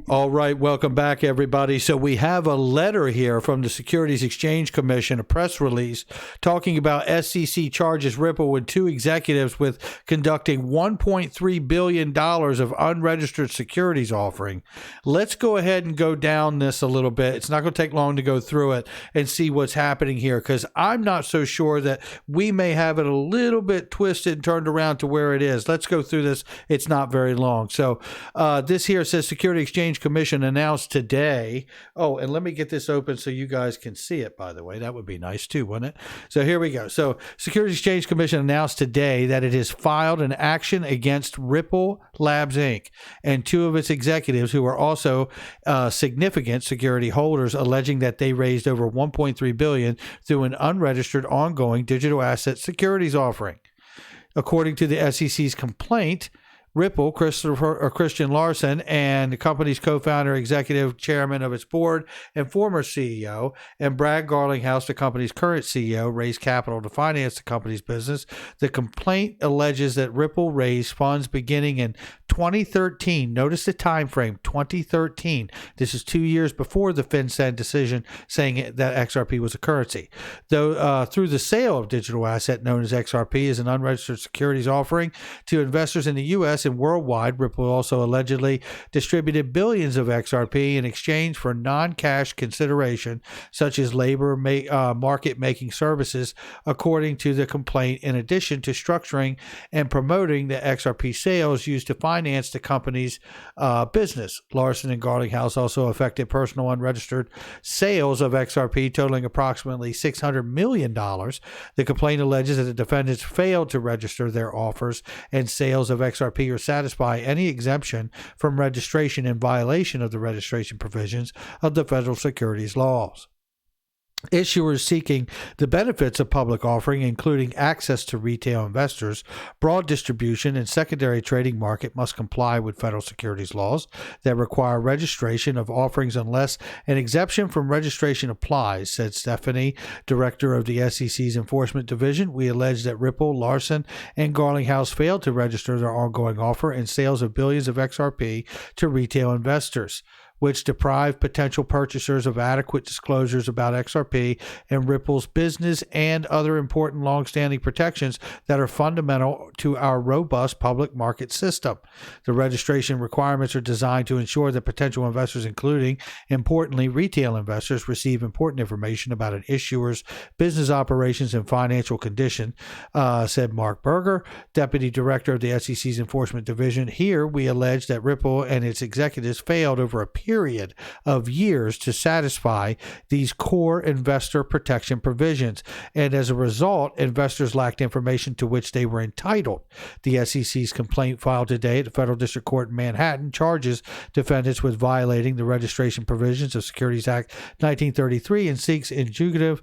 All right, welcome back, everybody. So we have a letter here from the Securities Exchange Commission, a press release talking about SEC charges Ripple with two executives with conducting $1.3 billion of unregistered securities offering. Let's go ahead and go down this a little bit. It's not going to take long to go through it and see what's happening here, because I'm not so sure that we may have it a little bit twisted and turned around to where it is. Let's go through this. It's not very long. So this here says Security Exchange Commission announced today. Oh, and let me get this open so you guys can see it, by the way. That would be nice too, wouldn't it? So here we go. So Securities Exchange Commission announced today that it has filed an action against Ripple Labs, Inc. and two of its executives who are also significant security holders, alleging that they raised over $1.3 billion through an unregistered ongoing digital asset securities offering. According to the SEC's complaint, Ripple, Christian Larson, and the company's co-founder, executive chairman of its board, and former CEO, and Brad Garlinghouse, the company's current CEO, raised capital to finance the company's business. The complaint alleges that Ripple raised funds beginning in 2013. Notice the time frame, 2013. This is 2 years before the FinCEN decision saying that XRP was a currency. Though through the sale of digital asset known as XRP as an unregistered securities offering to investors in the U.S. and worldwide, Ripple also allegedly distributed billions of XRP in exchange for non-cash consideration, such as labor market-making services, according to the complaint, in addition to structuring and promoting the XRP sales used to finance the company's business. Larson and Garlinghouse also affected personal unregistered sales of XRP totaling approximately $600 million. The complaint alleges that the defendants failed to register their offers and sales of XRP or satisfy any exemption from registration in violation of the registration provisions of the federal securities laws. Issuers seeking the benefits of public offering, including access to retail investors, broad distribution, and secondary trading market, must comply with federal securities laws that require registration of offerings unless an exemption from registration applies, said Stephanie, director of the SEC's Enforcement Division. We allege that Ripple, Larson, and Garlinghouse failed to register their ongoing offer and sales of billions of XRP to retail investors, which deprive potential purchasers of adequate disclosures about XRP and Ripple's business and other important long-standing protections that are fundamental to our robust public market system. The registration requirements are designed to ensure that potential investors, including, importantly, retail investors, receive important information about an issuer's business operations and financial condition, said Mark Berger, deputy director of the SEC's Enforcement Division. Here, we allege that Ripple and its executives failed over a period of years to satisfy these core investor protection provisions, and as a result, investors lacked information to which they were entitled. The SEC's complaint filed today at the Federal District Court in Manhattan charges defendants with violating the registration provisions of Securities Act 1933 and seeks injunctive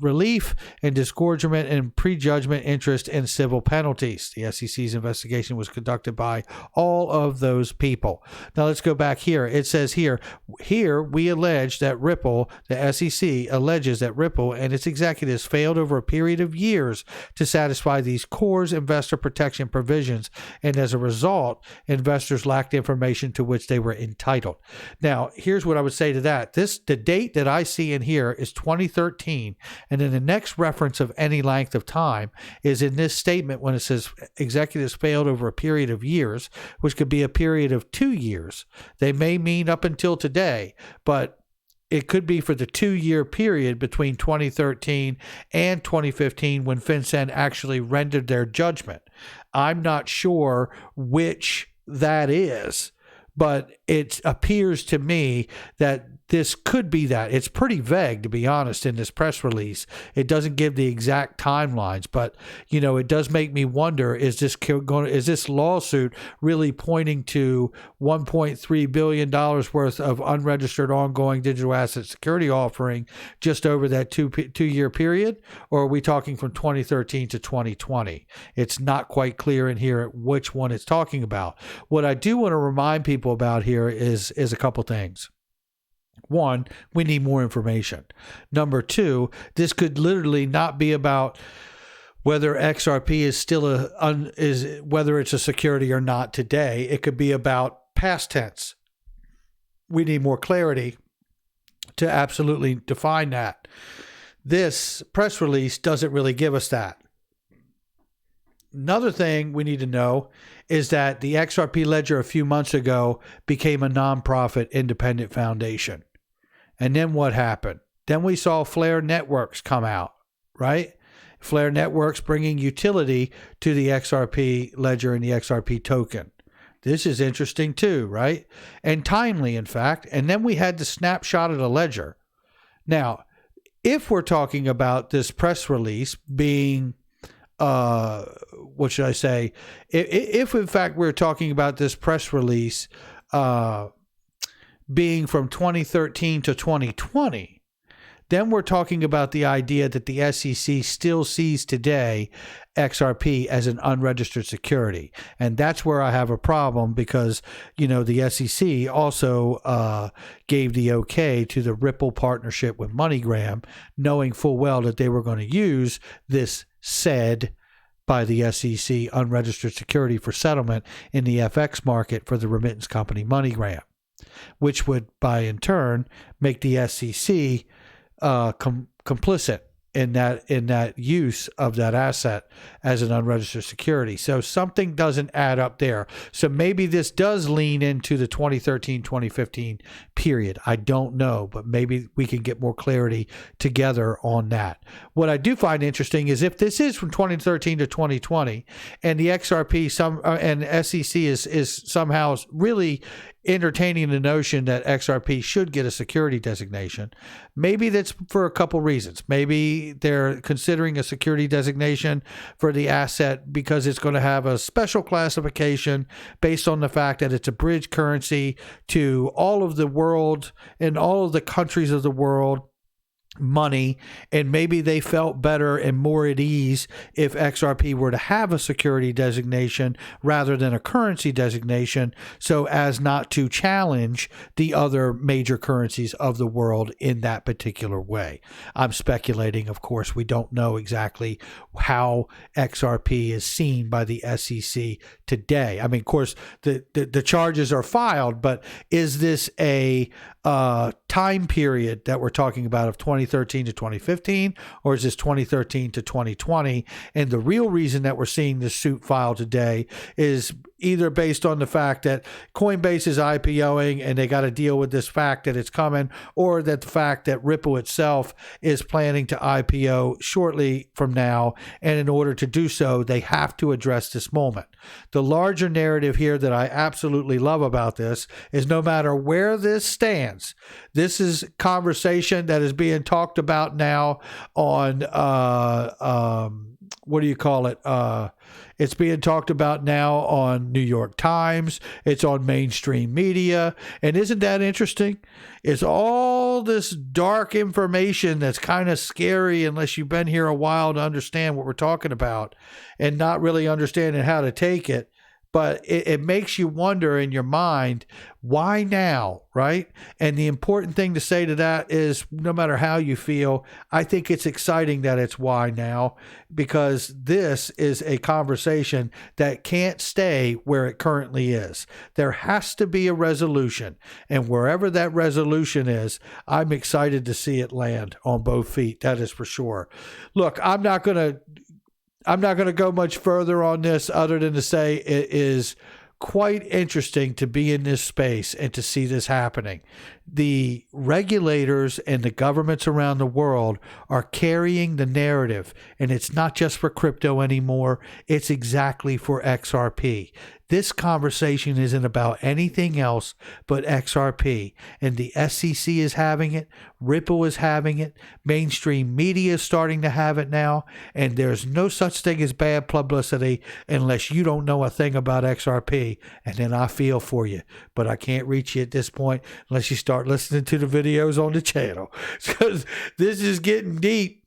relief and disgorgement and prejudgment interest and civil penalties. The SEC's investigation was conducted by all of those people. Now let's go back here. It says here we allege that Ripple, the SEC alleges that Ripple and its executives failed over a period of years to satisfy these core investor protection provisions, and as a result, investors lacked information to which they were entitled. Now, here's what I would say to that. The date that I see in here is 2013, and then the next reference of any length of time is in this statement when it says executives failed over a period of years, which could be a period of 2 years. They may mean up until today, but it could be for the 2-year period between 2013 and 2015 when FinCEN actually rendered their judgment. I'm not sure which that is, but it appears to me that this could be that. It's pretty vague, to be honest, in this press release. It doesn't give the exact timelines, but it does make me wonder: is this lawsuit really pointing to $1.3 billion worth of unregistered ongoing digital asset security offering just over that two-year period, or are we talking from 2013 to 2020? It's not quite clear in here which one it's talking about. What I do want to remind people about here is a couple things. One, we need more information. Number two, this could literally not be about whether XRP is still whether it's a security or not today. It could be about past tense. we need more clarity to absolutely define that. This press release doesn't really give us that. Another thing we need to know is that the XRP Ledger a few months ago became a nonprofit independent foundation. And then what happened? Then we saw Flare Networks come out, right? Flare Networks bringing utility to the XRP Ledger and the XRP token. This is interesting too, right? And timely, in fact. And then we had the snapshot of the ledger. Now, if we're talking about this press release being, what should I say? If in fact we're talking about this press release being from 2013 to 2020, then we're talking about the idea that the SEC still sees today XRP as an unregistered security. And that's where I have a problem because, the SEC also gave the okay to the Ripple partnership with MoneyGram, knowing full well that they were going to use this said by the SEC unregistered security for settlement in the FX market for the remittance company MoneyGram, which would, by in turn, make the SEC complicit in that use of that asset as an unregistered security. So something doesn't add up there. So maybe this does lean into the 2013-2015 period. I don't know, but maybe we can get more clarity together on that. What I do find interesting is if this is from 2013 to 2020 and the XRP and SEC is somehow really entertaining the notion that XRP should get a security designation, maybe that's for a couple reasons. Maybe they're considering a security designation for the asset because it's going to have a special classification based on the fact that it's a bridge currency to all of the world and all of the countries of the world money, and maybe they felt better and more at ease if XRP were to have a security designation rather than a currency designation, so as not to challenge the other major currencies of the world in that particular way. I'm speculating, of course. We don't know exactly how XRP is seen by the SEC today. I mean, of course, the charges are filed, but is this a time period that we're talking about of 2013 to 2015, or is this 2013 to 2020? And the real reason that we're seeing this suit filed today is either based on the fact that Coinbase is IPOing and they got to deal with this fact that it's coming, or that the fact that Ripple itself is planning to IPO shortly from now. And in order to do so, they have to address this moment. The larger narrative here that I absolutely love about this is no matter where this stands, this is conversation that is being talked about now on, what do you call it? It's being talked about now on New York Times. It's on mainstream media. And isn't that interesting? It's all this dark information that's kind of scary unless you've been here a while to understand what we're talking about and not really understanding how to take it. But it makes you wonder in your mind, why now, right? And the important thing to say to that is no matter how you feel, I think it's exciting that it's why now, because this is a conversation that can't stay where it currently is. There has to be a resolution. And wherever that resolution is, I'm excited to see it land on both feet. That is for sure. Look, I'm not going to go much further on this other than to say it is quite interesting to be in this space and to see this happening. The regulators and the governments around the world are carrying the narrative, and it's not just for crypto anymore. It's exactly for XRP. This conversation isn't about anything else but XRP, and the SEC is having it. Ripple is having it. Mainstream media is starting to have it now, and there's no such thing as bad publicity unless you don't know a thing about XRP, and then I feel for you, but I can't reach you at this point unless you start listening to the videos on the channel, because this is getting deep,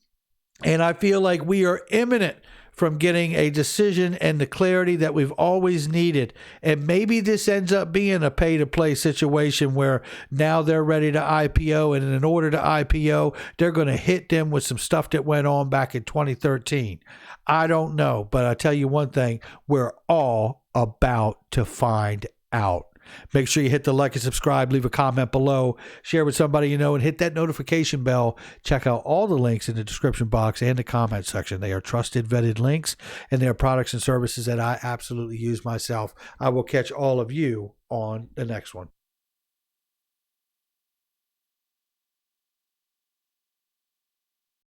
and I feel like we are imminent from getting a decision and the clarity that we've always needed. And maybe this ends up being a pay-to-play situation where now they're ready to IPO, and in order to IPO, they're going to hit them with some stuff that went on back in 2013. I don't know, but I tell you one thing, we're all about to find out. Make sure you hit the like and subscribe, leave a comment below, share with somebody you know, and hit that notification bell. Check out all the links in the description box and the comment section. They are trusted, vetted links, and they are products and services that I absolutely use myself. I will catch all of you on the next one.